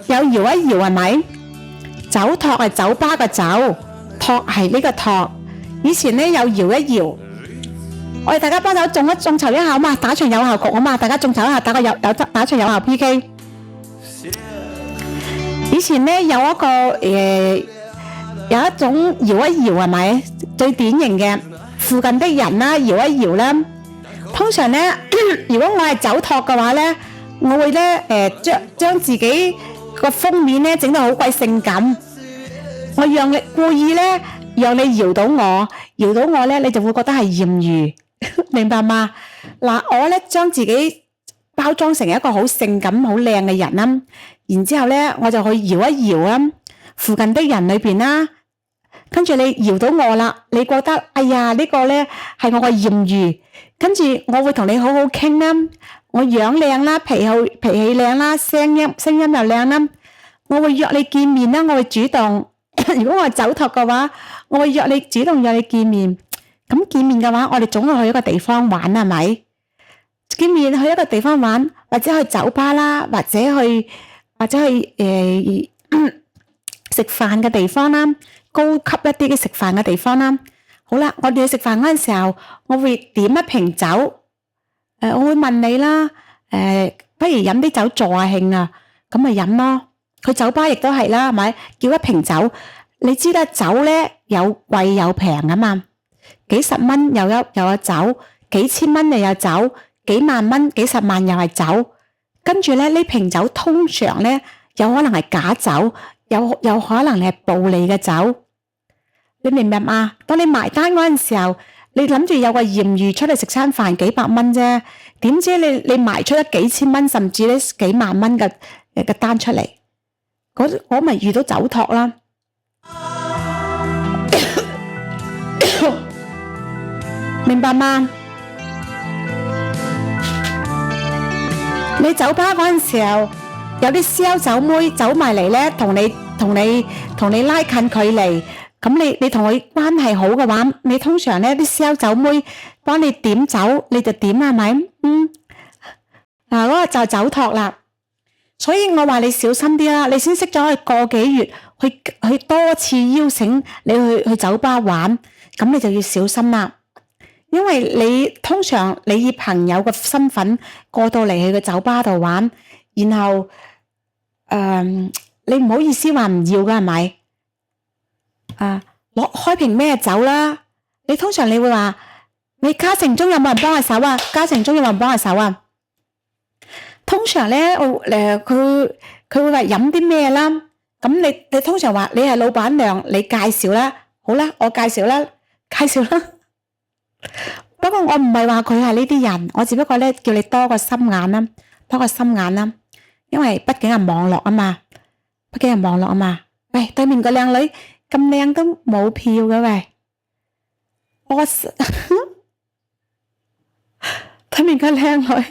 有搖一搖係咪？酒托係酒吧嘅酒，托係呢個托。以前咧有搖一搖，我哋大家幫手眾籌一下啊嘛，打場有效局啊嘛，大家眾籌一下，打場有效 PK。以前咧有一個有一種搖一搖係咪？最典型嘅附近的人啦，搖一搖啦。通常咧，如果我係酒托嘅話咧，我會咧將自己個封面咧整到好鬼性感，我讓你故意咧讓你搖到我咧，你就會覺得係艷遇，明白嗎？嗱，我咧將自己包裝成一個好性感、好靚嘅人啦，然之後咧我就去搖一搖啊，附近的人裏邊啦，跟住你搖到我啦，你覺得哎呀呢個咧係我個艷遇，跟住我會同你好好傾啦，我樣靚啦，脾氣靚啦，聲音又靚啦，我會約你見面啦，我會主動。如果我係酒托嘅話，我會主動約你見面。咁見面嘅話，我哋總會去一個地方玩，係咪？見面去一個地方玩，或者去酒吧啦，或者去食飯嘅地方啦，高級一啲嘅食飯嘅地方啦。好啦，我哋去食飯嗰陣時候，我會點一瓶酒，我會問你啦，不如飲啲酒助下興啊，咁咪飲咯。去酒吧亦都係啦，係咪？叫一瓶酒，你知啦，酒咧有貴有平啊嘛，幾十蚊又有酒，幾千蚊又有酒，幾萬蚊、幾十萬又係酒。跟住咧呢瓶酒通常咧有可能係假酒，有可能係暴利嘅酒。你明白嗎？當你埋單嗰陣時候，你諗住有個艷遇出嚟食餐飯幾百蚊啫，點知你埋出咗幾千蚊，甚至咧幾萬蚊嘅單出嚟，我咪遇到酒托啦。明白嗎？你酒吧嗰陣時候，有啲燒酒妹走埋嚟咧，同你拉近距離。咁你同佢關係好嘅話，你通常咧啲燒酒妹幫你點酒，你就點係咪？嗱，嗰個就酒托啦。所以我話你小心啲啦，你先識咗佢個幾月，去多次邀請你去酒吧玩，咁你就要小心啦。因為你通常你以朋友嘅身份過到嚟去個酒吧度玩，然後你唔好意思話唔要㗎係咪？開瓶咩酒啦？你通常你會話，你家庭中有冇人幫下手啊？家庭中有冇人幫下手啊？通常咧，佢會話飲啲咩啦？咁你通常話你係老闆娘，你介紹啦，好啦，我介紹啦。不過我唔係話佢係呢啲人，我只不過咧叫你多個心眼啦，因為畢竟係網絡啊嘛。喂，對面個靚女咁靚都冇票嘅喂，對面個靚女。